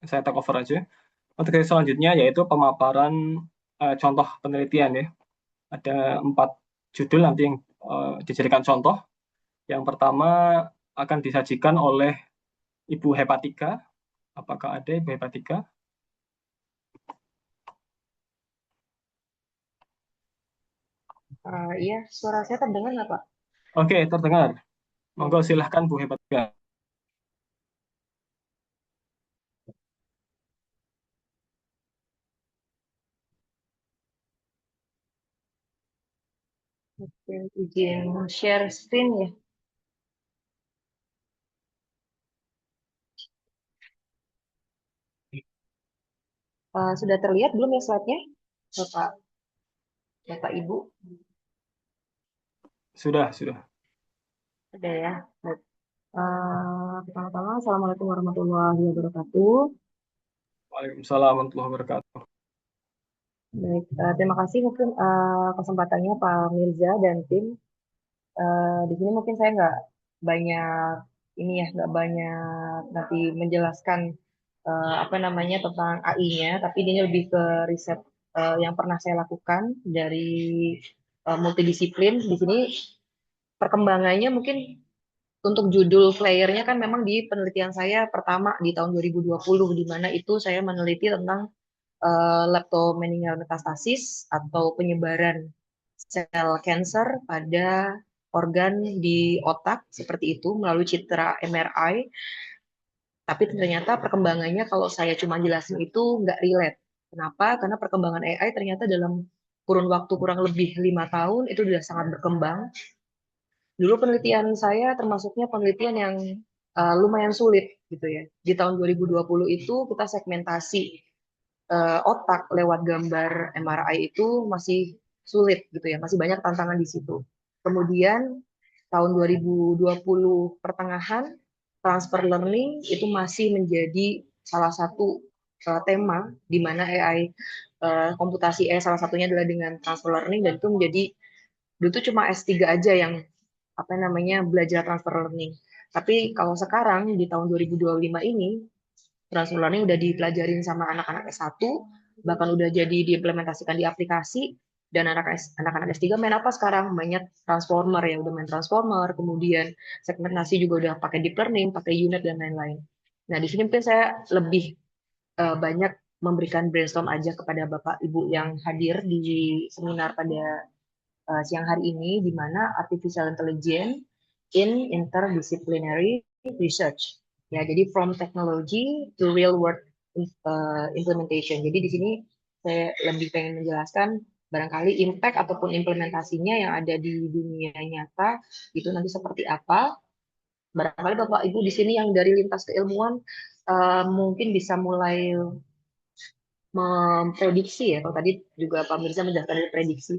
saya take over aja. Untuk yang selanjutnya yaitu pemaparan contoh penelitian ya. Ada 4 judul nanti yang dijadikan contoh. Yang pertama akan disajikan oleh Ibu Hepatika. Apakah ada Ibu Hepatika? Iya, suara saya terdengar nggak, Pak? Oke, terdengar. Monggo Oke. silahkan Bu Hepatika. Oke, izin share screen ya. Sudah terlihat belum ya slide-nya, Bapak, Bapak Ibu? Sudah, sudah. Sudah ya. Baik. Pertama-tama, Assalamualaikum warahmatullahi wabarakatuh. Waalaikumsalam warahmatullahi wabarakatuh. Baik, terima kasih mungkin kesempatannya Pak Mirza dan tim. Di sini mungkin saya nggak banyak ini ya, nggak banyak nanti menjelaskan apa namanya tentang AI-nya, tapi ini lebih ke riset yang pernah saya lakukan dari multidisiplin. Di sini perkembangannya mungkin untuk judul playernya kan memang di penelitian saya pertama di tahun 2020 di mana itu saya meneliti tentang leptomeningeal metastasis atau penyebaran sel cancer pada organ di otak seperti itu melalui citra MRI. Tapi ternyata perkembangannya kalau saya cuma jelasin itu nggak relate. Kenapa? Karena perkembangan AI ternyata dalam kurun waktu kurang lebih 5 tahun itu sudah sangat berkembang. Dulu penelitian saya termasuknya penelitian yang lumayan sulit gitu ya. Di tahun 2020 itu kita segmentasi otak lewat gambar MRI itu masih sulit gitu ya, masih banyak tantangan di situ. Kemudian tahun 2020 pertengahan transfer learning itu masih menjadi salah satu tema di mana AI komputasi AI salah satunya adalah dengan transfer learning dan itu menjadi dulu tuh cuma S3 aja yang apa namanya belajar transfer learning. Tapi kalau sekarang di tahun 2025 ini transfer learning udah dipelajarin sama anak-anak S1, bahkan udah jadi diimplementasikan di aplikasi, dan anak-anak S3 main apa sekarang? Banyak transformer ya, udah main transformer, kemudian segmentasi juga udah pakai deep learning, pakai unit dan lain-lain. Nah, di sini mungkin saya lebih banyak memberikan brainstorm aja kepada Bapak Ibu yang hadir di seminar pada siang hari ini, di mana artificial intelligence in interdisciplinary research. Ya, jadi from technology to real world implementation. Jadi di sini saya lebih pengen menjelaskan barangkali impact ataupun implementasinya yang ada di dunia nyata itu nanti seperti apa. Barangkali Bapak Ibu di sini yang dari lintas keilmuan mungkin bisa mulai memprediksi ya. Kalau tadi juga Pak Mirza menjelaskan dari prediksi,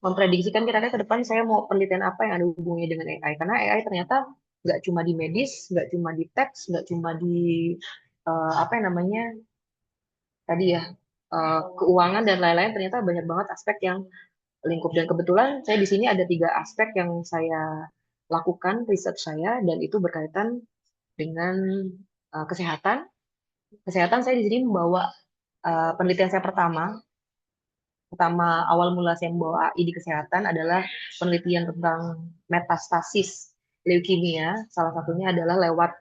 memprediksikan kira-kira ke depan saya mau penelitian apa yang ada hubungannya dengan AI. Karena AI ternyata nggak cuma di medis, nggak cuma di teks, nggak cuma di apa yang namanya tadi ya keuangan dan lain-lain. Ternyata banyak banget aspek yang lingkup. Dan kebetulan saya di sini ada 3 aspek yang saya lakukan riset saya dan itu berkaitan dengan kesehatan. Kesehatan saya di sini membawa penelitian saya pertama awal mula saya membawa AI di kesehatan adalah penelitian tentang metastasis leukemia. Salah satunya adalah lewat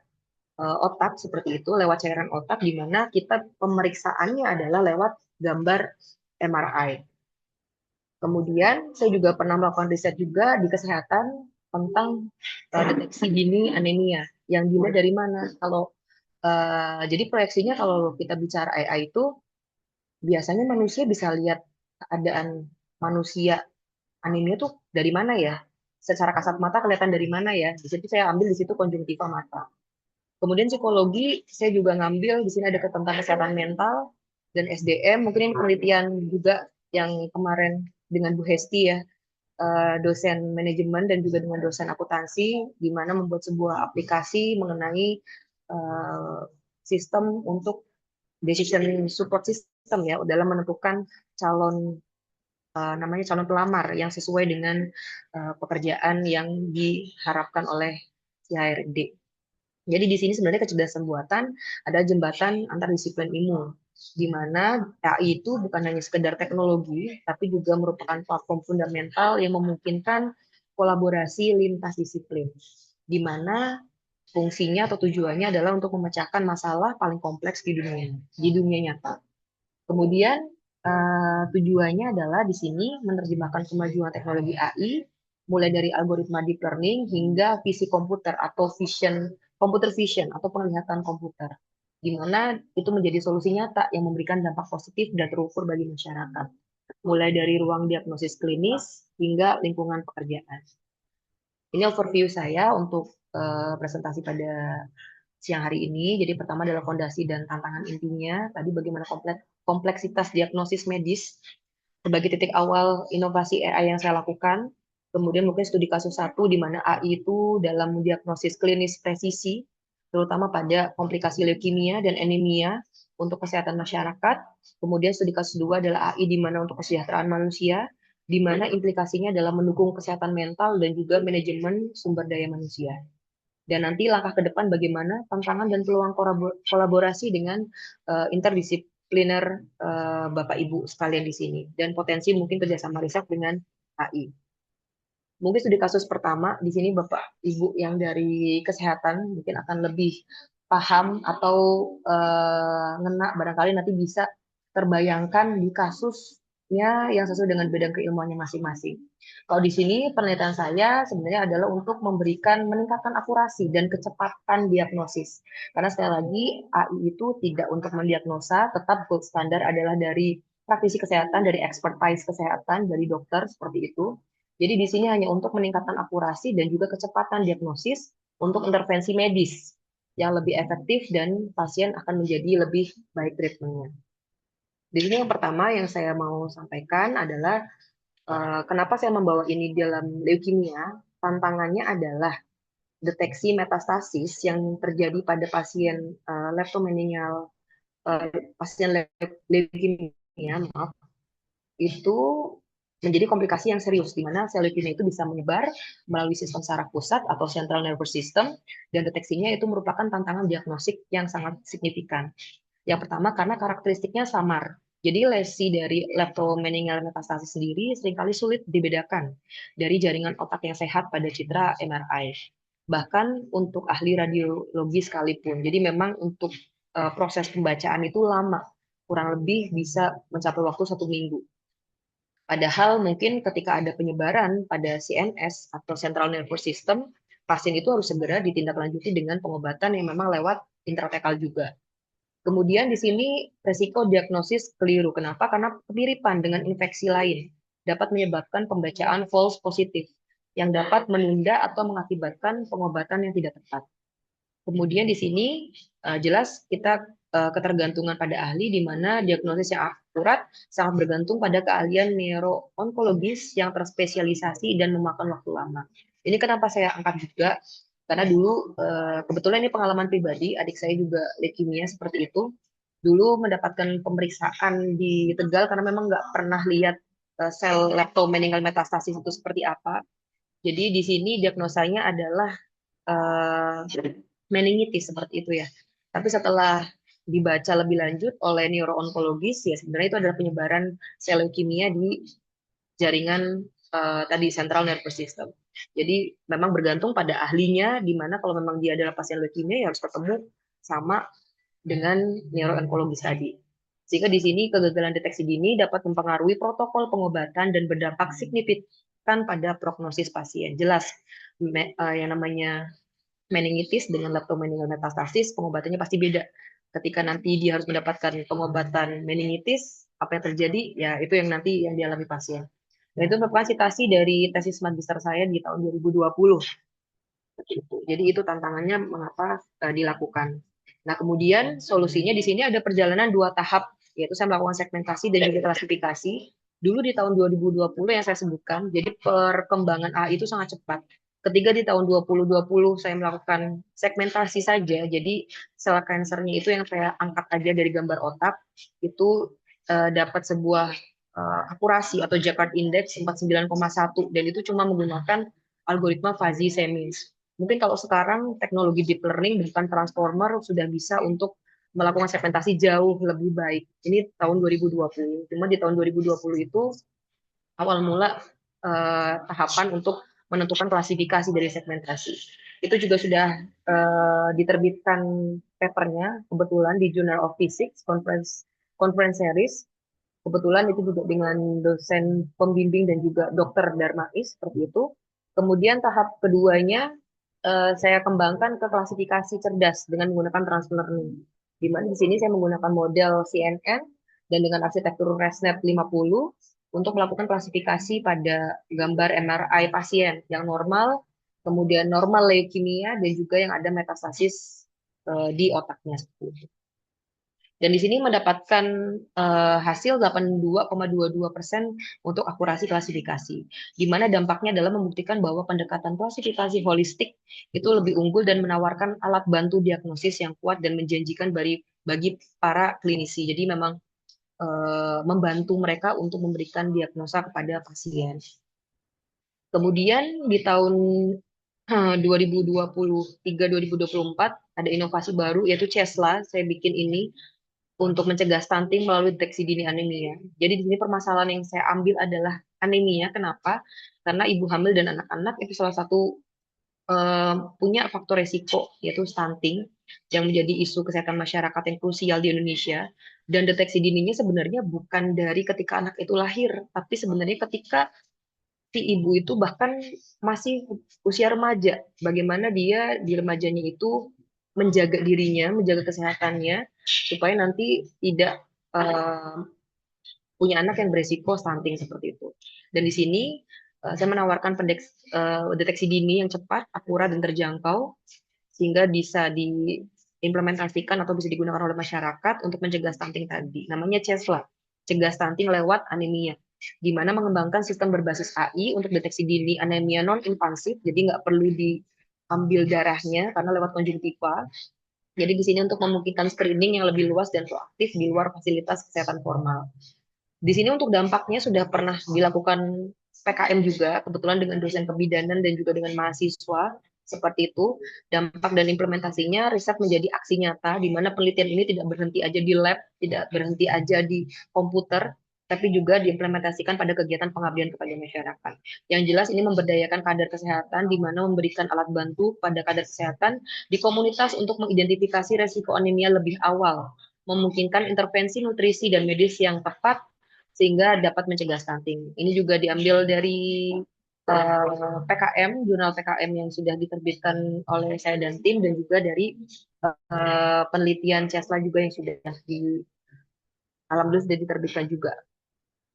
otak seperti itu, lewat cairan otak, di mana kita pemeriksaannya adalah lewat gambar MRI. Kemudian saya juga pernah melakukan riset juga di kesehatan tentang deteksi dini anemia. Yang dilihat dari mana? Kalau jadi proyeksinya kalau kita bicara AI itu biasanya manusia bisa lihat keadaan manusia anemia tuh dari mana ya? Secara kasat mata kelihatan dari mana ya? Di situ saya ambil di situ konjungtiva mata. Kemudian psikologi saya juga ngambil di sini ada tentang kesehatan mental dan SDM. Mungkin ini penelitian juga yang kemarin dengan Bu Hesti ya, dosen manajemen dan juga dengan dosen akuntansi, di mana membuat sebuah aplikasi mengenai uh, sistem untuk decision support system ya dalam menentukan calon namanya calon pelamar yang sesuai dengan pekerjaan yang diharapkan oleh si HRD. Jadi di sini sebenarnya kecerdasan buatan adalah jembatan antar disiplin ilmu, di mana AI itu bukan hanya sekedar teknologi, tapi juga merupakan platform fundamental yang memungkinkan kolaborasi lintas disiplin, di mana fungsinya atau tujuannya adalah untuk memecahkan masalah paling kompleks di dunia nyata. Kemudian tujuannya adalah di sini menerjemahkan kemajuan teknologi AI, mulai dari algoritma deep learning hingga visi komputer atau computer vision atau penglihatan komputer, di mana itu menjadi solusi nyata yang memberikan dampak positif dan terukur bagi masyarakat, mulai dari ruang diagnosis klinis hingga lingkungan pekerjaan. Ini overview saya untuk presentasi pada siang hari ini. Jadi pertama adalah fondasi dan tantangan intinya. Tadi bagaimana kompleksitas diagnosis medis sebagai titik awal inovasi AI yang saya lakukan. Kemudian mungkin studi kasus satu di mana AI itu dalam diagnosis klinis presisi, terutama pada komplikasi leukemia dan anemia untuk kesehatan masyarakat. Kemudian studi kasus dua adalah AI di mana untuk kesejahteraan manusia, di mana implikasinya dalam mendukung kesehatan mental dan juga manajemen sumber daya manusia. Dan nanti langkah ke depan bagaimana tantangan dan peluang kolaborasi dengan interdisipliner Bapak Ibu sekalian di sini. Dan potensi mungkin kerjasama riset dengan AI. Mungkin studi kasus pertama, di sini Bapak Ibu yang dari kesehatan mungkin akan lebih paham atau ngena barangkali nanti bisa terbayangkan di kasusnya yang sesuai dengan bidang keilmuannya masing-masing. Kalau di sini penelitian saya sebenarnya adalah untuk memberikan meningkatkan akurasi dan kecepatan diagnosis. Karena sekali lagi AI itu tidak untuk mendiagnosa, tetap gold standar adalah dari praktisi kesehatan, dari expertise kesehatan, dari dokter seperti itu. Jadi di sini hanya untuk meningkatkan akurasi dan juga kecepatan diagnosis untuk intervensi medis yang lebih efektif dan pasien akan menjadi lebih baik treatmentnya. Di sini yang pertama yang saya mau sampaikan adalah kenapa saya membawa ini dalam leukemia. Tantangannya adalah deteksi metastasis yang terjadi pada pasien leptomeningeal, pasien leukemia, maaf, itu menjadi komplikasi yang serius, di mana sel leukemia itu bisa menyebar melalui sistem saraf pusat atau central nervous system, dan deteksinya itu merupakan tantangan diagnostik yang sangat signifikan. Yang pertama, karena karakteristiknya samar. Jadi lesi dari leptomeningeal metastasis sendiri seringkali sulit dibedakan dari jaringan otak yang sehat pada citra MRI. Bahkan untuk ahli radiologi sekalipun. Jadi memang untuk proses pembacaan itu lama, kurang lebih bisa mencapai waktu 1 minggu. Padahal mungkin ketika ada penyebaran pada CNS atau Central Nervous System, pasien itu harus segera ditindaklanjuti dengan pengobatan yang memang lewat intratekal juga. Kemudian di sini resiko diagnosis keliru. Kenapa? Karena kemiripan dengan infeksi lain dapat menyebabkan pembacaan false positif yang dapat menunda atau mengakibatkan pengobatan yang tidak tepat. Kemudian di sini jelas kita ketergantungan pada ahli, di mana diagnosis yang akurat sangat bergantung pada keahlian neuro-onkologis yang terspesialisasi dan memakan waktu lama. Ini kenapa saya angkat juga, karena dulu kebetulan ini pengalaman pribadi, adik saya juga leukemia seperti itu. Dulu mendapatkan pemeriksaan di Tegal karena memang nggak pernah lihat sel leptomeningeal metastasis itu seperti apa. Jadi di sini diagnosanya adalah uh, meningitis seperti itu ya. Tapi setelah dibaca lebih lanjut oleh neuroonkologis, ya sebenarnya itu adalah penyebaran sel leukemia di jaringan tadi central nervous system. Jadi memang bergantung pada ahlinya, di mana kalau memang dia adalah pasien leukemia ya harus ketemu sama dengan neuroonkologis tadi. Sehingga di sini kegagalan deteksi dini dapat mempengaruhi protokol pengobatan dan berdampak signifikan pada prognosis pasien. Jelas yang namanya meningitis dengan leptomeningeal metastasis, pengobatannya pasti beda. Ketika nanti dia harus mendapatkan pengobatan meningitis, apa yang terjadi? Ya, itu yang nanti yang dialami pasien. Dan itu merupakan citasi dari tesis magister saya di tahun 2020. Jadi itu tantangannya mengapa dilakukan. Nah, kemudian solusinya di sini ada perjalanan 2 tahap, yaitu saya melakukan segmentasi dan juga klasifikasi. Dulu di tahun 2020 yang saya sebutkan, jadi perkembangan AI itu sangat cepat. Ketika di tahun 2020 saya melakukan segmentasi saja, jadi sel kansernya itu yang saya angkat aja dari gambar otak, itu dapat sebuah akurasi atau Jaccard Index 49,1, dan itu cuma menggunakan algoritma Fuzzy Semis. Mungkin kalau sekarang teknologi deep learning bukan transformer sudah bisa untuk melakukan segmentasi jauh lebih baik. Ini tahun 2020. Cuma di tahun 2020 itu awal mula tahapan untuk menentukan klasifikasi dari segmentasi. Itu juga sudah diterbitkan papernya kebetulan di Journal of Physics Conference Series. Kebetulan itu juga dengan dosen pembimbing dan juga dokter Darmais seperti itu. Kemudian tahap keduanya saya kembangkan ke klasifikasi cerdas dengan menggunakan transfer learning. Di mana di sini saya menggunakan model CNN dan dengan arsitektur ResNet 50 untuk melakukan klasifikasi pada gambar MRI pasien yang normal, kemudian normal leukemia dan juga yang ada metastasis di otaknya seperti itu. Dan di sini mendapatkan hasil 82,22% untuk akurasi klasifikasi, di mana dampaknya adalah membuktikan bahwa pendekatan klasifikasi holistik itu lebih unggul dan menawarkan alat bantu diagnosis yang kuat dan menjanjikan bagi para klinisi. Jadi memang membantu mereka untuk memberikan diagnosa kepada pasien. Kemudian di tahun 2023-2024 ada inovasi baru yaitu CESLA. Saya bikin ini untuk mencegah stunting melalui deteksi dini anemia. Jadi di sini permasalahan yang saya ambil adalah anemia. Kenapa? Karena ibu hamil dan anak-anak itu salah satu punya faktor resiko yaitu stunting yang menjadi isu kesehatan masyarakat yang krusial di Indonesia. Dan deteksi dininya sebenarnya bukan dari ketika anak itu lahir, tapi sebenarnya ketika si ibu itu bahkan masih usia remaja. Bagaimana dia di remajanya itu menjaga dirinya, menjaga kesehatannya, supaya nanti tidak uh, punya anak yang beresiko stunting seperti itu. Dan di sini saya menawarkan deteksi dini yang cepat, akurat, dan terjangkau, sehingga bisa diimplementasikan atau bisa digunakan oleh masyarakat untuk mencegah stunting tadi. Namanya CESLA, cegah stunting lewat anemia, di mana mengembangkan sistem berbasis AI untuk deteksi dini anemia non-invasif, jadi nggak perlu diambil darahnya karena lewat konjungtiva. Jadi di sini untuk memungkinkan screening yang lebih luas dan proaktif di luar fasilitas kesehatan formal. Di sini untuk dampaknya sudah pernah dilakukan PKM juga, kebetulan dengan dosen kebidanan dan juga dengan mahasiswa, seperti itu. Dampak dan implementasinya, riset menjadi aksi nyata, di mana penelitian ini tidak berhenti aja di lab, tidak berhenti aja di komputer, tapi juga diimplementasikan pada kegiatan pengabdian kepada masyarakat. Yang jelas ini memberdayakan kader kesehatan, di mana memberikan alat bantu pada kader kesehatan di komunitas untuk mengidentifikasi resiko anemia lebih awal, memungkinkan intervensi nutrisi dan medis yang tepat sehingga dapat mencegah stunting. Ini juga diambil dari PKM, jurnal PKM yang sudah diterbitkan oleh saya dan tim, dan juga dari penelitian CESLA juga yang sudah alhamdulillah sudah diterbitkan juga.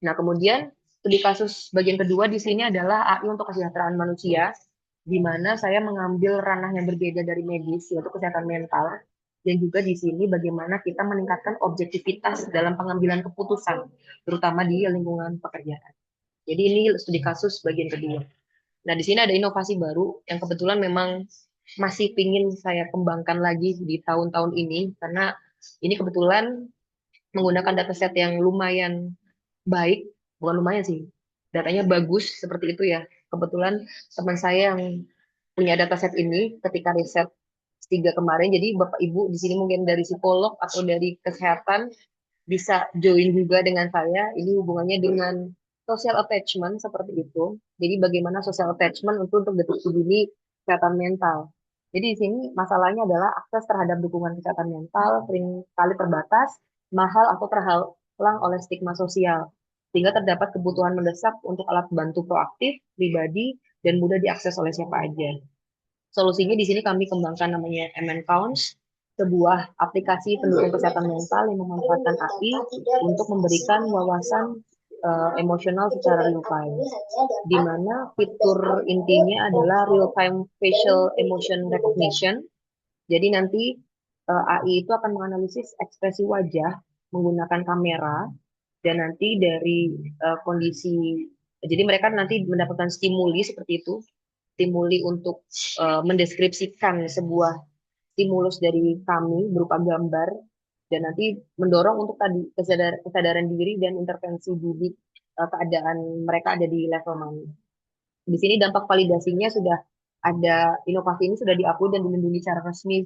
Nah, kemudian studi kasus bagian kedua di sini adalah AI untuk kesejahteraan manusia, di mana saya mengambil ranah yang berbeda dari medis, yaitu kesehatan mental, dan juga di sini bagaimana kita meningkatkan objektivitas dalam pengambilan keputusan, terutama di lingkungan pekerjaan. Jadi ini studi kasus bagian kedua. Nah, di sini ada inovasi baru yang kebetulan memang masih ingin saya kembangkan lagi di tahun-tahun ini, karena ini kebetulan menggunakan dataset yang lumayan baik, bukan lumayan sih, datanya bagus seperti itu ya. Kebetulan teman saya yang punya dataset ini ketika riset tiga kemarin, jadi Bapak Ibu di sini mungkin dari psikolog atau dari kesehatan bisa join juga dengan saya. Ini hubungannya dengan social attachment seperti itu. Jadi bagaimana social attachment untuk deteksi dini kesehatan mental. Jadi di sini masalahnya adalah akses terhadap dukungan kesehatan mental sering kali terbatas, mahal atau terhalang oleh stigma sosial. Sehingga terdapat kebutuhan mendesak untuk alat bantu proaktif, pribadi, dan mudah diakses oleh siapa aja. Solusinya di sini kami kembangkan namanya MN Counts, sebuah aplikasi pendukung kesehatan mental yang memanfaatkan AI untuk memberikan wawasan emosional secara real time. Di mana fitur intinya adalah real time facial emotion recognition. Jadi nanti AI itu akan menganalisis ekspresi wajah menggunakan kamera dan nanti dari kondisi, jadi mereka nanti mendapatkan stimuli seperti itu, stimuli untuk mendeskripsikan sebuah stimulus dari kami berupa gambar dan nanti mendorong untuk tadi kesadaran diri dan intervensi diri keadaan mereka ada di level mana. Di sini dampak validasinya sudah ada inovasi ini sudah diakui dan dilindungi secara resmi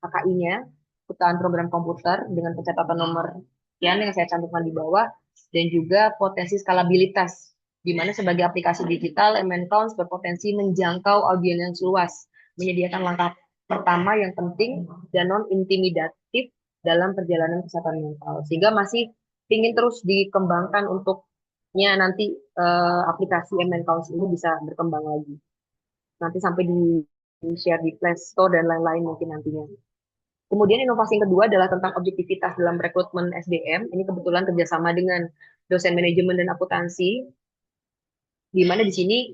KKI-nya, Kebutuhan Program Komputer dengan pencatatan nomor sekian yang saya cantumkan di bawah, dan juga potensi skalabilitas, di mana sebagai aplikasi digital, MNCounts berpotensi menjangkau audiens yang luas, menyediakan langkah pertama yang penting dan non-intimidatif dalam perjalanan kesehatan mental. Sehingga masih ingin terus dikembangkan untuknya nanti aplikasi MNCounts ini bisa berkembang lagi nanti sampai di share di Play Store dan lain-lain mungkin nantinya. Kemudian inovasi yang kedua adalah tentang objektivitas dalam rekrutmen SDM. Ini kebetulan kerjasama dengan dosen manajemen dan akuntansi, di mana di sini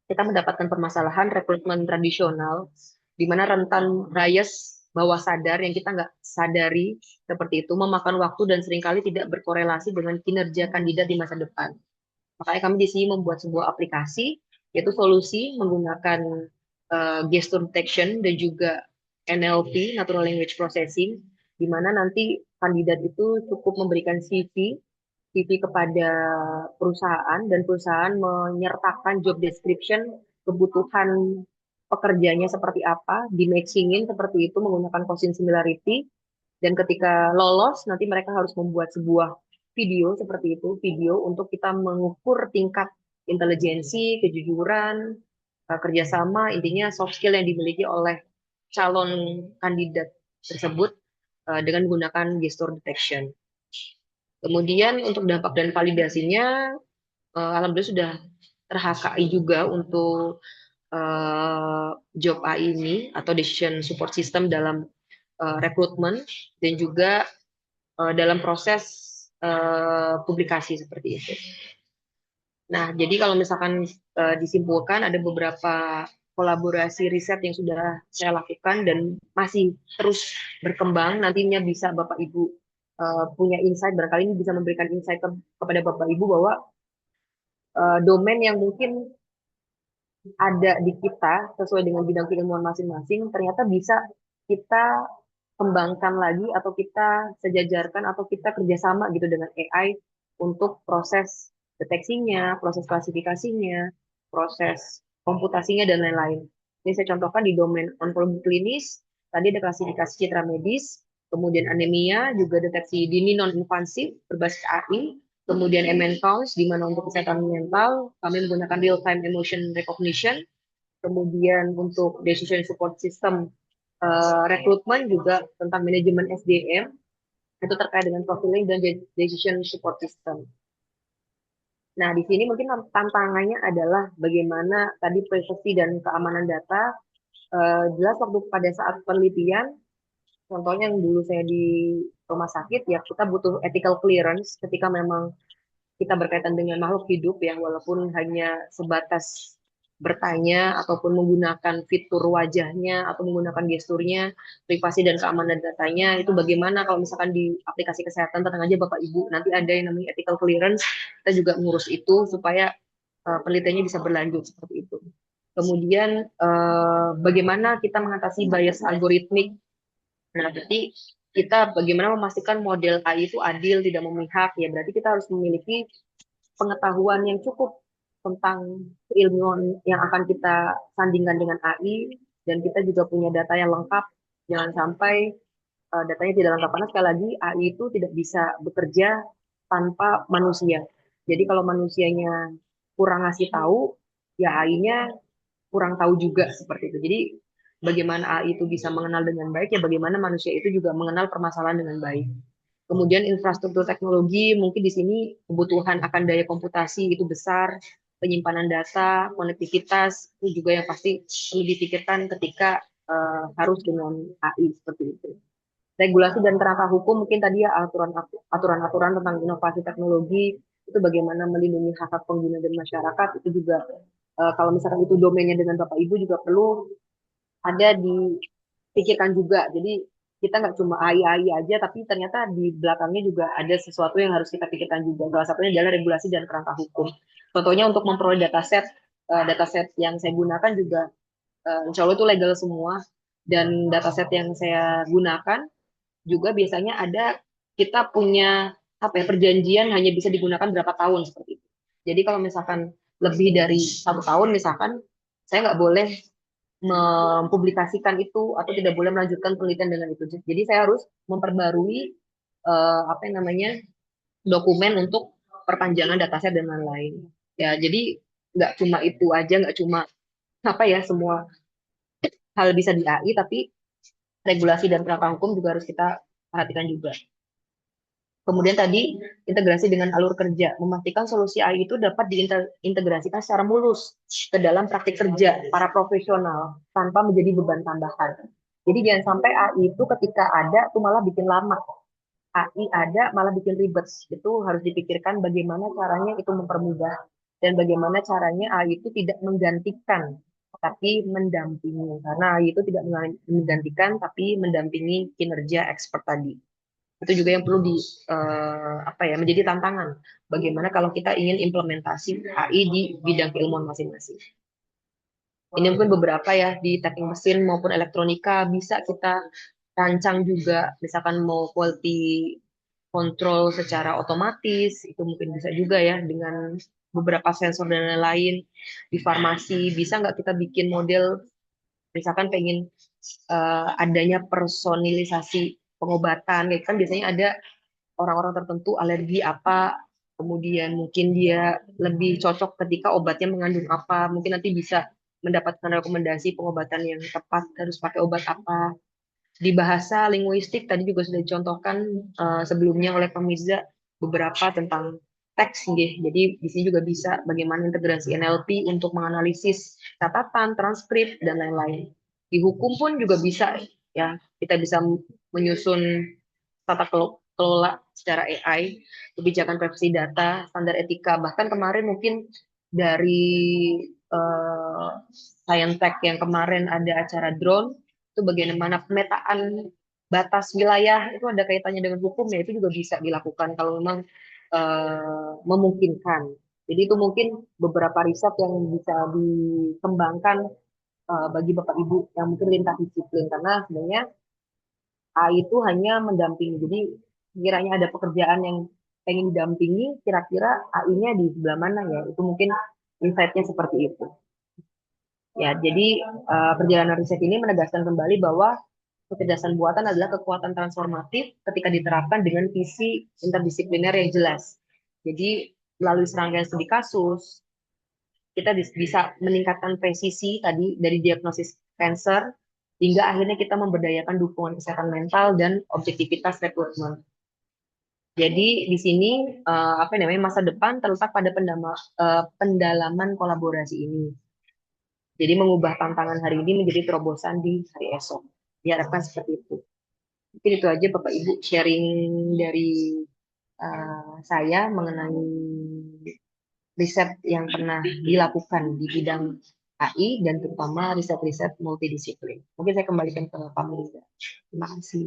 kita mendapatkan permasalahan rekrutmen tradisional, di mana rentan bias bawah sadar yang kita nggak sadari seperti itu memakan waktu dan seringkali tidak berkorelasi dengan kinerja kandidat di masa depan. Makanya kami di sini membuat sebuah aplikasi, yaitu solusi menggunakan gesture detection dan juga NLP, Natural Language Processing, di mana nanti kandidat itu cukup memberikan CV kepada perusahaan dan perusahaan menyertakan job description, kebutuhan pekerjanya seperti apa, di matchingin seperti itu menggunakan Gaussian similarity, dan ketika lolos nanti mereka harus membuat sebuah video seperti itu, video untuk kita mengukur tingkat intelijensi, kejujuran, kerjasama, intinya soft skill yang dimiliki oleh calon kandidat tersebut dengan menggunakan gesture detection. Kemudian untuk dampak dan validasinya, alhamdulillah sudah ter-HKI juga untuk job AI ini atau decision support system dalam rekrutmen dan juga dalam proses publikasi seperti itu. Nah, jadi kalau misalkan disimpulkan ada beberapa kolaborasi riset yang sudah saya lakukan dan masih terus berkembang. Nantinya bisa Bapak Ibu punya insight, barangkali ini bisa memberikan insight kepada Bapak Ibu bahwa domain yang mungkin ada di kita sesuai dengan bidang keilmuan masing-masing, ternyata bisa kita kembangkan lagi atau kita sejajarkan atau kita kerjasama gitu dengan AI untuk proses deteksinya, proses klasifikasinya, proses komputasinya dan lain-lain. Ini saya contohkan di domain onkologi klinis, tadi ada klasifikasi citra medis, kemudian anemia, juga deteksi dini non-invasif berbasis AI, kemudian MNCounts, di mana untuk kesehatan mental, kami menggunakan real-time emotion recognition, kemudian untuk decision support system rekrutmen juga tentang manajemen SDM itu terkait dengan profiling dan decision support system. Nah, di sini mungkin tantangannya adalah bagaimana tadi privasi dan keamanan data. Jelas waktu pada saat penelitian, contohnya yang dulu saya di rumah sakit, ya kita butuh ethical clearance ketika memang kita berkaitan dengan makhluk hidup ya, walaupun hanya sebatas bertanya ataupun menggunakan fitur wajahnya atau menggunakan gesturnya, privasi dan keamanan datanya itu bagaimana kalau misalkan di aplikasi kesehatan, tenang aja Bapak Ibu, nanti ada yang namanya ethical clearance, kita juga mengurus itu supaya penelitiannya bisa berlanjut seperti itu. Kemudian bagaimana kita mengatasi bias algoritmik. Nah, berarti kita bagaimana memastikan model AI itu adil, tidak memihak, ya berarti kita harus memiliki pengetahuan yang cukup tentang keilmuan yang akan kita sandingkan dengan AI, dan kita juga punya data yang lengkap. Jangan sampai datanya tidak lengkap, karena sekali lagi AI itu tidak bisa bekerja tanpa manusia. Jadi kalau manusianya kurang ngasih tahu, ya AI-nya kurang tahu juga seperti itu. Jadi bagaimana AI itu bisa mengenal dengan baik, ya bagaimana manusia itu juga mengenal permasalahan dengan baik. Kemudian infrastruktur teknologi, mungkin di sini kebutuhan akan daya komputasi itu besar, penyimpanan data, konektivitas, itu juga yang pasti perlu dipikirkan ketika harus dengan AI seperti itu. Regulasi dan kerangka hukum, mungkin tadi ya aturan-aturan tentang inovasi teknologi, itu bagaimana melindungi hak-hak pengguna dan masyarakat, itu juga kalau misalkan itu domainnya dengan Bapak Ibu juga perlu ada dipikirkan juga. Jadi kita nggak cuma AI aja, tapi ternyata di belakangnya juga ada sesuatu yang harus kita pikirkan juga. Salah satunya adalah regulasi dan kerangka hukum. Contohnya untuk memperoleh dataset yang saya gunakan juga insya Allah itu legal semua. Dan dataset yang saya gunakan juga biasanya ada kita punya apa ya, perjanjian hanya bisa digunakan berapa tahun seperti itu. Jadi kalau misalkan lebih dari 1 tahun misalkan saya nggak boleh mempublikasikan itu atau tidak boleh melanjutkan penelitian dengan itu. Jadi saya harus memperbarui apa yang namanya dokumen untuk perpanjangan dataset dan lain-lain. Ya, jadi nggak cuma itu aja, nggak cuma apa ya semua hal bisa di AI, tapi regulasi dan peraturan hukum juga harus kita perhatikan juga. Kemudian tadi integrasi dengan alur kerja, memastikan solusi AI itu dapat diintegrasikan secara mulus ke dalam praktik kerja para profesional tanpa menjadi beban tambahan. Jadi jangan sampai AI itu ketika ada tuh malah bikin lama. AI ada malah bikin ribet. Itu harus dipikirkan bagaimana caranya itu mempermudah dan bagaimana caranya AI itu tidak menggantikan tapi mendampingi. Karena AI itu tidak menggantikan tapi mendampingi kinerja expert tadi. Itu juga yang perlu apa ya menjadi tantangan. Bagaimana kalau kita ingin implementasi AI di bidang keilmuan masing-masing. Ini mungkin beberapa ya di teknik mesin maupun elektronika bisa kita rancang juga, misalkan mau quality control secara otomatis, itu mungkin bisa juga ya dengan beberapa sensor dan lain-lain. Di farmasi bisa nggak kita bikin model, misalkan pengen adanya personalisasi pengobatan, ya kan biasanya ada orang-orang tertentu alergi apa, kemudian mungkin dia lebih cocok ketika obatnya mengandung apa, mungkin nanti bisa mendapatkan rekomendasi pengobatan yang tepat harus pakai obat apa. Di bahasa linguistik tadi juga sudah dicontohkan sebelumnya oleh Pak Mirza beberapa tentang teks nggih. Jadi di sini juga bisa bagaimana integrasi NLP untuk menganalisis catatan, transkrip dan lain-lain. Di hukum pun juga bisa ya, kita bisa menyusun tata kelola secara AI, kebijakan privasi data, standar etika. Bahkan kemarin mungkin dari uh, Science Tech yang kemarin ada acara drone, itu bagaimana pemetaan batas wilayah itu ada kaitannya dengan hukum ya, itu juga bisa dilakukan kalau memang memungkinkan. Jadi itu mungkin beberapa riset yang bisa dikembangkan bagi Bapak Ibu yang mungkin lintas disiplin karena sebenarnya AI itu hanya mendampingi. Jadi kiranya ada pekerjaan yang pengen didampingi, kira-kira AI-nya di sebelah mana ya? Itu mungkin insight-nya seperti itu. Ya, jadi perjalanan riset ini menegaskan kembali bahwa kecerdasan buatan adalah kekuatan transformatif ketika diterapkan dengan visi interdisipliner yang jelas. Jadi melalui serangkaian studi kasus, kita bisa meningkatkan presisi tadi dari diagnosis cancer hingga akhirnya kita memberdayakan dukungan kesehatan mental dan objektivitas rekrutmen. Jadi di sini apa namanya masa depan terletak pada pendalaman kolaborasi ini. Jadi mengubah tantangan hari ini menjadi terobosan di hari esok. Diharapkan seperti itu. Mungkin itu aja Bapak Ibu sharing dari saya mengenai riset yang pernah dilakukan di bidang AI dan terutama riset-riset multidisiplin. Mungkin saya kembalikan ke Pak Mirza. Terima kasih.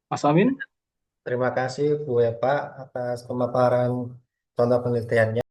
Mas Amin. Terima kasih Bu Eva atas pemaparan contoh penelitiannya.